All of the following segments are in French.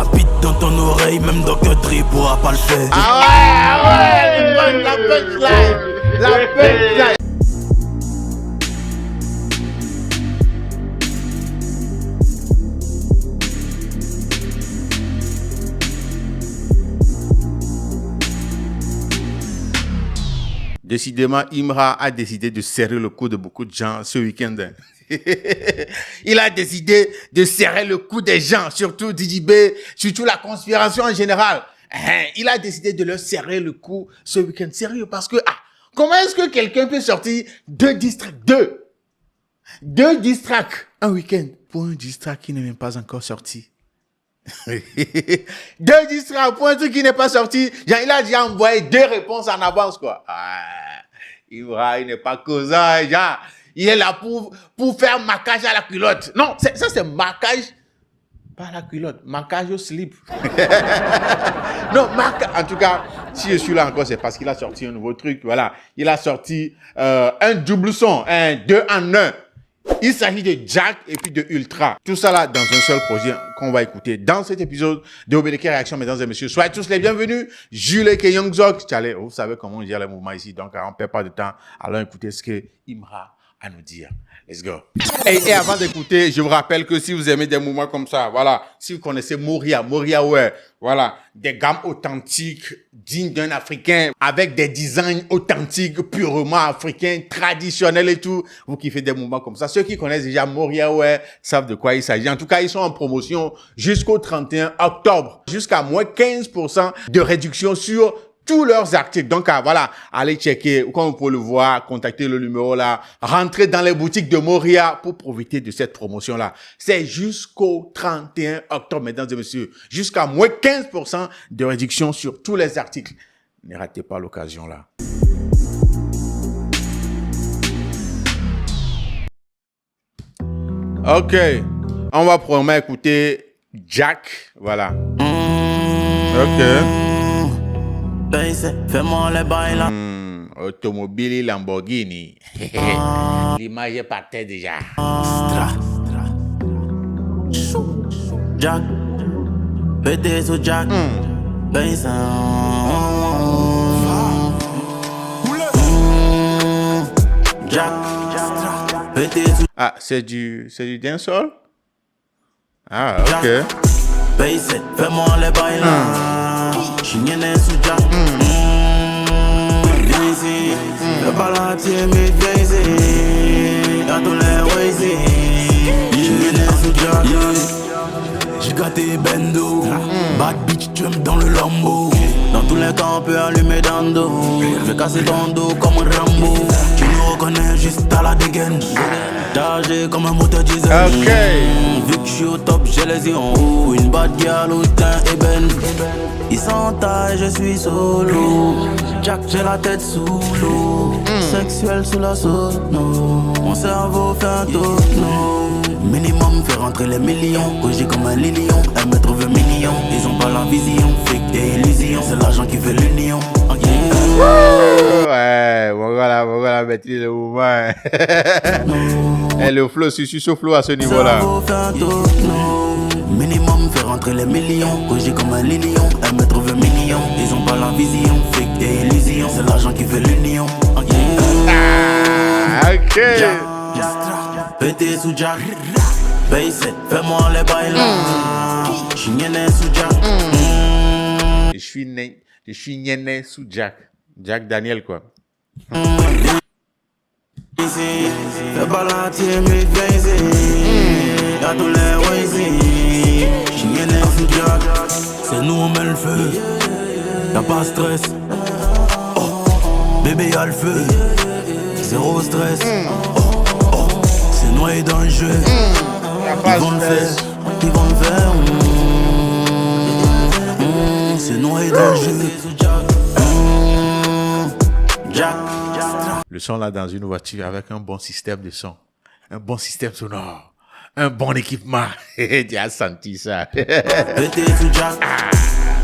ma bite dans ton oreille, même Dr. Dre pourra pas le faire. La punchline. La punchline. Décidément, Imra a décidé de serrer le cou de beaucoup de gens ce week-end. Il a décidé de serrer le cou des gens, surtout Didi B, surtout la conspiration en général. Il a décidé de leur serrer le cou ce week-end. Sérieux, parce que, comment est-ce que quelqu'un peut sortir deux diss tracks, deux diss tracks un week-end pour un diss track qui n'est même pas encore sorti? Deux diss tracks pour un truc qui n'est pas sorti. Genre, il a déjà envoyé 2 réponses en avance, quoi. Imra, il n'est pas causant, genre. Il est là pour faire marquage à la culotte. Non, ça c'est marquage, pas à la culotte, marquage au slip. Non, en tout cas, si je suis là encore, c'est parce qu'il a sorti un nouveau truc. Voilà, il a sorti un double son, un 2 en 1. Il s'agit de Jack et puis de Ultra. Tout ça là dans un seul projet qu'on va écouter dans cet épisode de Obéleke Réaction, mesdames et messieurs. Soyez tous les bienvenus. Jules et Young Zok. Vous savez comment on gère les mouvements ici, donc on ne perd pas de temps. Alors écoutez ce que Imra à nous dire. Let's go. Et avant d'écouter, je vous rappelle que si vous aimez des mouvements comme ça, voilà, si vous connaissez Moria Wear, voilà, des gammes authentiques, dignes d'un Africain, avec des designs authentiques, purement africains, traditionnels et tout, vous kiffez des mouvements comme ça. Ceux qui connaissent déjà Moria Wear savent de quoi il s'agit. En tout cas, ils sont en promotion jusqu'au 31 octobre, jusqu'à moins 15% de réduction sur tous leurs articles. Donc, voilà, allez checker, comme vous pouvez le voir, contactez le numéro là, rentrez dans les boutiques de Moria pour profiter de cette promotion-là. C'est jusqu'au 31 octobre, mesdames et messieurs, jusqu'à moins 15% de réduction sur tous les articles. Ne ratez pas l'occasion là. Ok, on va probablement écouter Jack, voilà. Ok. Fais-moi les bails là. Automobile Lamborghini. L'image est par terre déjà. Jack, pété sous Jack. Jack, pété sous. Ah, c'est du dancehall? Ah, ok. Fais-moi les bails là. J'suis sous Jack. Viens ici. Fais pas la timide, viens ici. Y'a tous les ways ici. J'suis sous Jack. J'ai gâté Bendo. Bad bitch, jump dans le Lambo. Dans tous les cas, on peut allumer dans le dos. Je vais casser ton dos comme un Rambo. Tu nous reconnais juste à la dégaine. Chargé comme un moteur diesel. Ok. Vu que je suis au top, j'ai les yeux en haut. Une bad girl au teint ébène. Ils s'entaillent, je suis solo. Jack, j'ai la tête sous l'eau. Sexuel sous la sono. Mon cerveau fait un tonneau. Minimum, fait rentrer les millions. Cogé comme un lilion, elle me trouve mignon. Ils ont pas la vision, fake et illusion. C'est l'argent qui fait l'union. Ouais, voilà, maîtrise le mouvement. Et le flow, je suis sur flow à ce niveau-là. Minimum, fait rentrer les millions. Cogé comme un lilion, elle me trouve mignon. Ils ont pas la vision, fake et illusion. C'est l'argent qui fait l'union. Ok. Pété sous Jack. Bass, fais-moi les bails là. J'suis né sous Jack. Je suis né sous Jack. Jack Daniel, quoi. Fais pas la timide, viens ici. Y'a tous les ways ici. J'suis né sous Jack. C'est nous, on met le feu. Y'a pas stress. Oh, bébé y'a le feu. Zéro stress. C'est noyé dans le jeu. Ils vont le faire. Ils vont le faire. C'est noyé dans le jeu. Jack. Le son là dans une voiture avec un bon système de son, un bon système sonore, un bon équipement. Tu as senti ça. Pété sous Jack.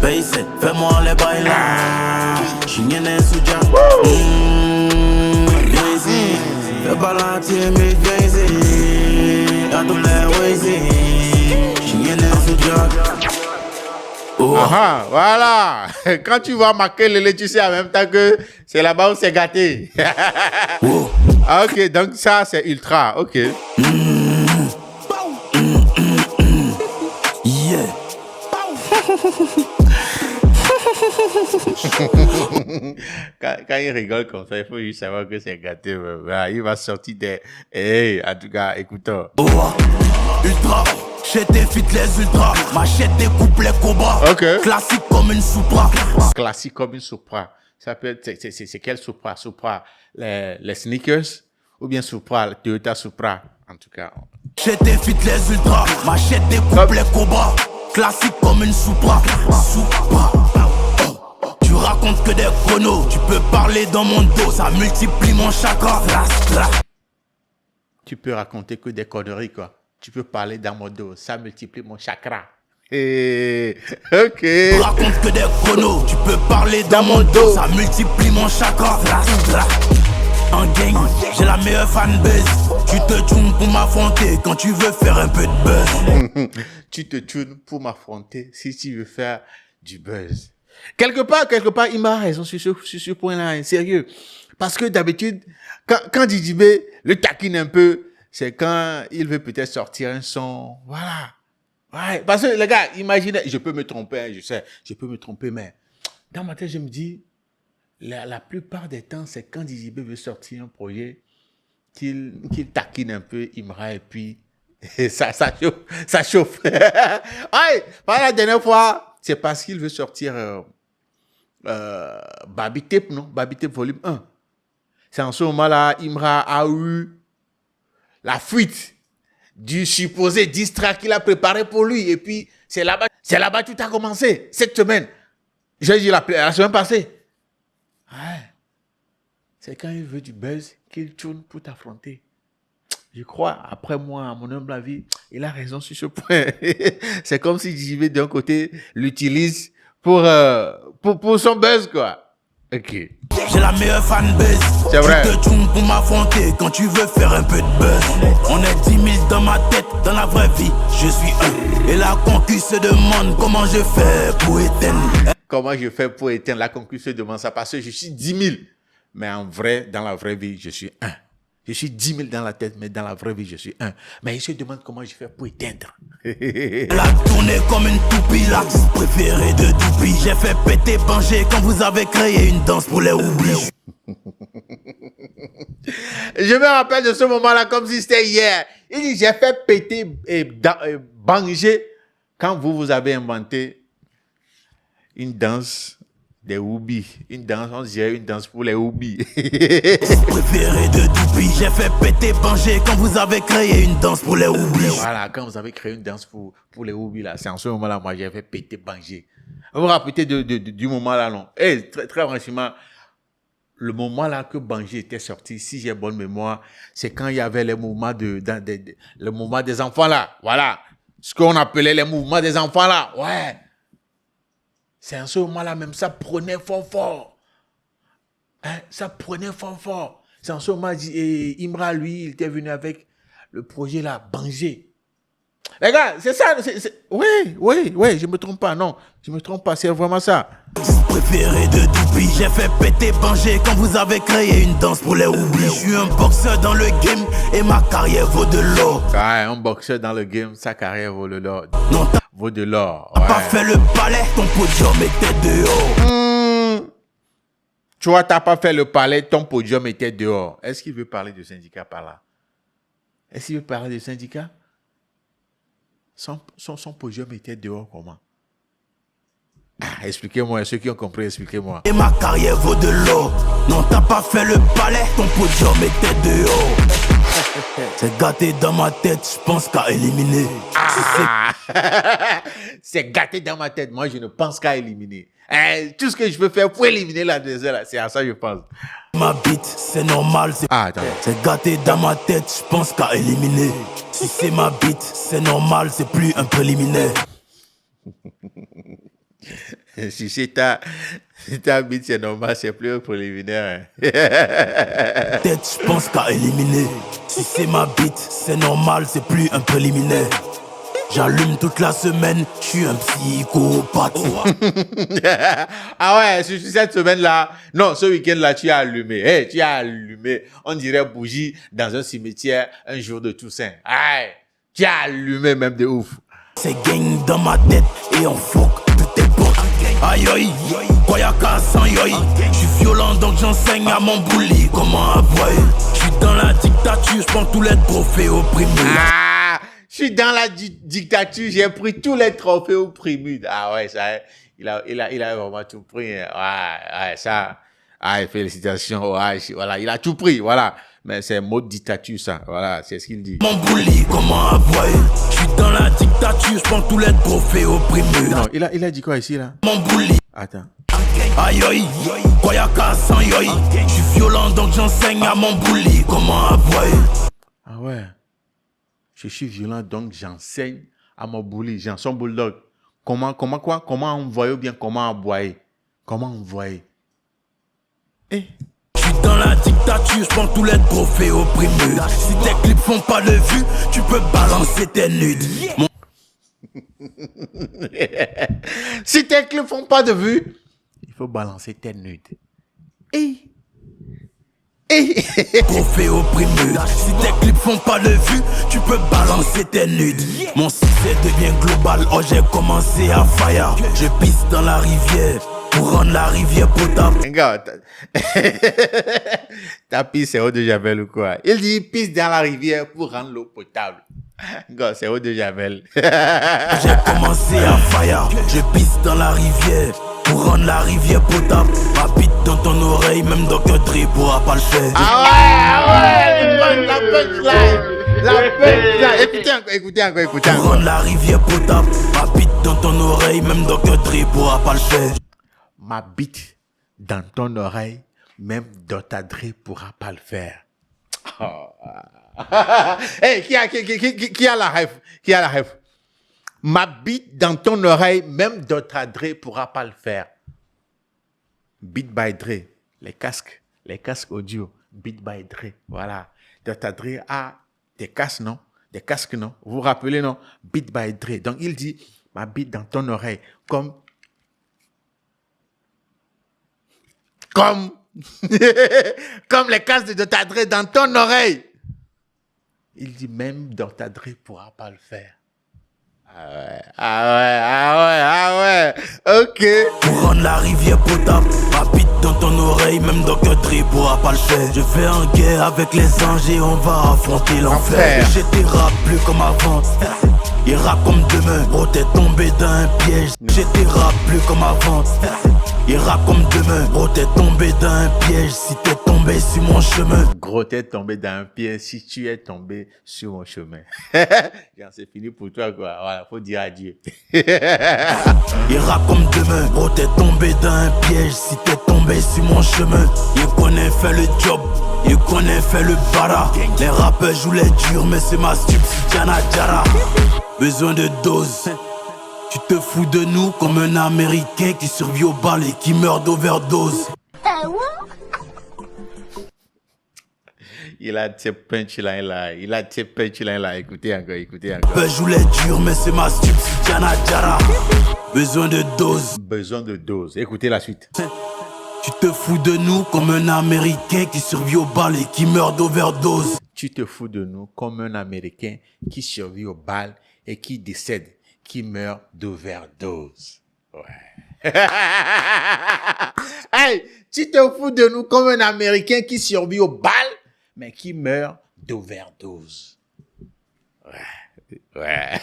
Bass, fais-moi les bails là. J'suis né sous Jack. Viens ici. Fais pas la timide, viens ici. Y'a tous les ways ici. J'suis né sous Jack. Ah, voilà. Quand tu vas marquer le lait, tu sais en même temps que c'est là-bas où c'est gâté. Ok, donc ça, c'est ultra. Ok. Yeah. Quand il rigole comme ça, il faut juste savoir que c'est gâté. Voilà, il va sortir des... Hey, en tout cas, écoutons. Ultra, j'ai des fit les ultras, machette des couplets cobra. Ok. Classique comme une Supra. Classique comme une Supra. Ça peut être... C'est quelle Supra? Supra, les sneakers? Ou bien Supra, le Toyota Supra? En tout cas. J'ai des fit les ultras, machette des couplets cobra. Classique comme une Supra. Supra. Tu racontes que des chronos, tu peux parler dans mon dos, ça multiplie mon chakra. Tu peux raconter que des conneries, quoi. Tu peux parler dans mon dos, ça multiplie mon chakra. Hey, ok. Tu racontes que des chronos, tu peux parler dans mon dos, ça multiplie mon chakra. En gang, j'ai la meilleure fanbase. Tu te tunes pour m'affronter quand tu veux faire un peu de buzz. Tu te tunes pour m'affronter si tu veux faire du buzz. Quelque part, il m'a raison sur ce point-là, hein, sérieux. Parce que d'habitude, quand Didi B le taquine un peu, c'est quand il veut peut-être sortir un son. Voilà. Ouais. Parce que les gars, imaginez, je peux me tromper, hein, je sais, je peux me tromper, mais dans ma tête, je me dis, la plupart des temps, c'est quand Didi B veut sortir un projet, qu'il taquine un peu Imra et puis ça chauffe. Ça chauffe. Ouais, la dernière fois, c'est parce qu'il veut sortir Baby Tape, non? Baby Tape volume 1. C'est en ce moment-là, Imra a eu la fuite du supposé distract qu'il a préparé pour lui. Et puis, c'est là-bas que tout a commencé, cette semaine. J'ai dit la semaine passée. Ouais. C'est quand il veut du buzz qu'il tourne pour t'affronter. Je crois, après moi, à mon humble avis, il a raison sur ce point. C'est comme si JV, d'un côté, l'utilise pour son buzz, quoi. Ok. J'ai la meilleure fanbase. C'est vrai. Tu te tunes pour m'affronter quand tu veux faire un peu de buzz. On est 10 000 dans ma tête, dans la vraie vie, je suis un. Et la concu se demande comment je fais pour éteindre. Comment je fais pour éteindre? La concu se demande ça parce que je suis 10 000. Mais en vrai, dans la vraie vie, je suis un. Je suis 10 000 dans la tête, mais dans la vraie vie, je suis un. Mais il se demande comment je fais pour éteindre. La tournée comme une toupie, l'artiste préféré de Doupi. J'ai fait péter Banger quand vous avez créé une danse pour les oublis. Je me rappelle de ce moment-là comme si c'était hier. Il dit, j'ai fait péter Banger quand vous avez inventé une danse des Oubis. Une danse, on dirait une danse pour les Oubis. Préféré de Doupi, j'ai fait péter Banger quand vous avez créé une danse pour les Oubis. Voilà, quand vous avez créé une danse pour les Oubis, là, c'est en ce moment-là, moi, j'ai fait péter Banger. Vous vous rappelez du moment-là, non? Et très, très franchement, le moment-là que Banger était sorti, si j'ai bonne mémoire, c'est quand il y avait les mouvements le mouvement des enfants, là. Voilà. Ce qu'on appelait les mouvements des enfants, là. Ouais. C'est en ce moment-là même, ça prenait fort. Hein? Ça prenait fort. C'est en ce moment, Imra, lui, il était venu avec le projet là, Banger. Les gars, c'est ça. Oui, je me trompe pas, non. Je me trompe pas, c'est vraiment ça. Préféré de Doupi, j'ai fait péter Banger quand vous avez créé une danse pour les oublis. Je suis un boxeur dans le game et ma carrière vaut de l'or. Ouais, un boxeur dans le game, sa carrière vaut de l'or. Non, vaut de l'or. T'as pas fait le palais, ton podium était dehors. Tu vois, t'as pas fait le palais, ton podium était dehors. Est-ce qu'il veut parler de syndicat par là? Est-ce qu'il veut parler de syndicat? Son podium était dehors comment? Ah, expliquez-moi, ceux qui ont compris, expliquez-moi. Et ma carrière vaut de l'or. Non, t'as pas fait le palais, ton podium était dehors. C'est gâté dans ma tête, je pense qu'à éliminer. C'est gâté dans ma tête, moi je ne pense qu'à éliminer. Tout ce que je peux faire pour éliminer l'adversaire, c'est à ça que je pense. Ma bite, c'est normal, c'est gâté dans ma tête, je pense qu'à éliminer. Si c'est ma bite, c'est normal, c'est plus un préliminaire. Si c'est ta bite, c'est normal, c'est plus un préliminaire. Tête, je pense qu'à éliminer. Si c'est ma bite, c'est normal, c'est plus un préliminaire. J'allume toute la semaine, je suis un psychopathe. Ah ouais, cette semaine-là, non, ce week-end-là, tu as allumé. Hey, tu as allumé, on dirait bougie dans un cimetière un jour de Toussaint. Aïe, tu as allumé même de ouf. C'est gang dans ma tête et on fuck tout est bon. Aïe aïe, Koyaka sans yoï. Je suis violent donc j'enseigne à mon bully comment avouer. Je suis dans la dictature, je prends tous les trophées opprimés. Ah, je suis dans la dictature, j'ai pris tous les trophées au Primude. Ah ouais, ça, il a vraiment tout pris. Hein. Ouais, ça. Ah, félicitations. Ouais, voilà, il a tout pris, voilà. Mais c'est mode dictature, ça. Voilà, c'est ce qu'il dit. Mon bully, comment avouer? Je suis dans la dictature, je prends tous les trophées opprimés. Non, il a dit quoi ici, là? Mon bully. Attends. Aïe aïe, Koyaka sans yoï. Je suis violent donc j'enseigne à mon bully comment avouer. Ah ouais. Je suis violent donc j'enseigne à mon bully, son bulldog. Comment quoi? Comment envoyer ou bien comment aboyer? Comment envoyer? Eh? Je suis dans la dictature, je prends tous les trophées opprimés. Si tes clips font pas de vues, tu peux balancer tes nudes. Si tes clips font pas de vues, il faut balancer tes nudes. Eh? Trophée opprimé. Si tes clips font pas de vues, tu peux balancer tes nudes. Mon succès devient global, oh j'ai commencé à fire. Je pisse dans la rivière pour rendre la rivière potable. Regarde, ta pisse c'est eau de Javel ou quoi? Il dit pisse dans la rivière pour rendre l'eau potable. Regarde, c'est eau de Javel. J'ai commencé à fire. Je pisse dans la rivière pour rendre la rivière potable. Ma bite dans ton oreille, même Dr. Dre pourra pas le faire. Ah ouais, la punchline. La punchline. Écoutez encore. Pour rendre la rivière potable. Ma bite dans ton oreille, même Dr. Dre pourra pas le faire. Ma bite dans ton oreille, même Dr. Dre pourra pas le faire. Oh. Hey, qui a la rêve? Qui a la rêve? Ma bite dans ton oreille, même Dr. Dre pourra pas le faire. Beat by Dre, les casques audio, Beat by Dre, voilà. Dr. Dre a des casques, non? Des casques, non? Vous vous rappelez, non? Beat by Dre. Donc, il dit, ma bite dans ton oreille, comme les casques de Dr. Dre dans ton oreille. Il dit, même Dr. Dre pourra pas le faire. Ah ouais, ok. Pour rendre la rivière potable, ma bite dans ton oreille, même Dr. Dre pourra pas le faire. Je vais en guerre avec les anges et on va affronter l'enfer. J'étais rap plus comme avant, il rappe comme demain. Gros t'es tombé dans un piège. J'étais rap plus comme avant, il rappe comme demain. Gros t'es tombé dans un piège si t'es tombé sur mon chemin. Gros t'es tombé dans un piège si tu es tombé sur mon chemin. C'est fini pour toi quoi. Voilà, faut dire adieu. Il rappe comme demain. Gros t'es tombé dans un piège si t'es tombé sur mon chemin. Il connaît fait le job, il connaît fait le bara. Les rappeurs jouent les durs mais c'est ma subsidiana Jara. Besoin de dose. Tu te fous de nous comme un Américain qui survit au bal et qui meurt d'overdose. Il a tes punchlines là. Écoutez encore. Peu joue les durs mais c'est ma subsidiana Jara. Besoin de dose. Écoutez la suite. Tu te fous de nous comme un Américain qui survit au bal et qui meurt d'overdose. Tu te fous de nous comme un Américain qui survit au bal et qui décède, qui meurt d'overdose. Ouais. Hey, tu te fous de nous comme un Américain qui survit au bal, mais qui meurt d'overdose. Ouais.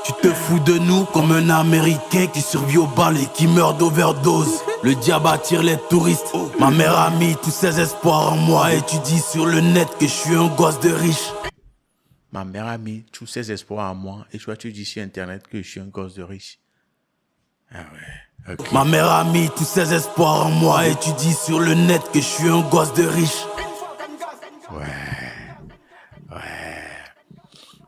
Tu te fous de nous comme un Américain qui survit au bal et qui meurt d'overdose. Le diable attire les touristes. Ma mère a mis tous ses espoirs en moi et tu dis sur le net que je suis un gosse de riche. Ma mère a mis tous ses espoirs en moi et toi tu dis sur internet que je suis un gosse de riche. Ah ouais. Okay. Ma mère a mis tous ses espoirs en moi et tu dis sur le net que je suis un gosse de riche. Ouais.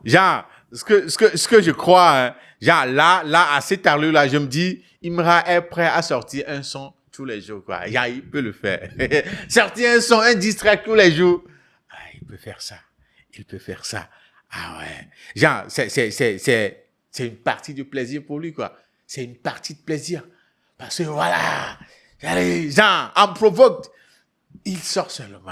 Genre, ce que je crois, hein, genre là, à cette allure-là, je me dis, Imra est prêt à sortir un son tous les jours, quoi. Genre, il peut le faire. Sortir un son, un diss track tous les jours. Ah, il peut faire ça. Ah ouais. Genre, c'est une partie de plaisir pour lui, quoi. C'est une partie de plaisir. Parce que voilà, allez, genre, on provoque, il sort seulement.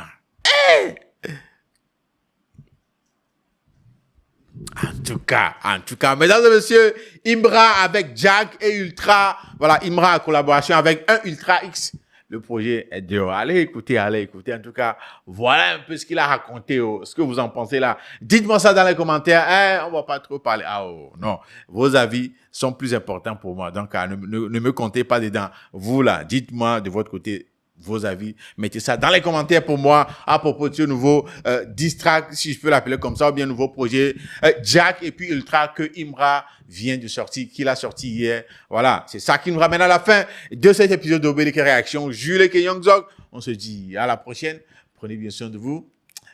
En tout cas, mesdames et messieurs, Imbra avec Jack et Ultra. Voilà, Imbra en collaboration avec un Ultra X. Le projet est dehors. Allez écouter, allez écouter. En tout cas, voilà un peu ce qu'il a raconté, oh, ce que vous en pensez là. Dites-moi ça dans les commentaires. On va pas trop parler. Ah oh, non, vos avis sont plus importants pour moi. Donc, ne me comptez pas dedans. Vous là, dites-moi de votre côté vos avis. Mettez ça dans les commentaires pour moi à propos de ce nouveau distract, si je peux l'appeler comme ça, ou bien nouveau projet Jack et puis Ultra que Imbra vient de sortir, qu'il a sorti hier. Voilà, c'est ça qui nous ramène à la fin de cet épisode d'Obélix Réaction. Jules et Youngzog, on se dit à la prochaine. Prenez bien soin de vous.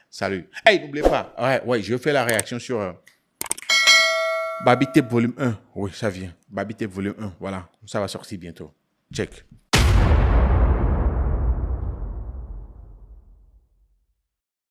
Salut. Hey, n'oubliez pas, ouais, je fais la réaction sur Baby Tape volume 1. Oui, ça vient. Baby Tape volume 1, voilà, ça va sortir bientôt. Check.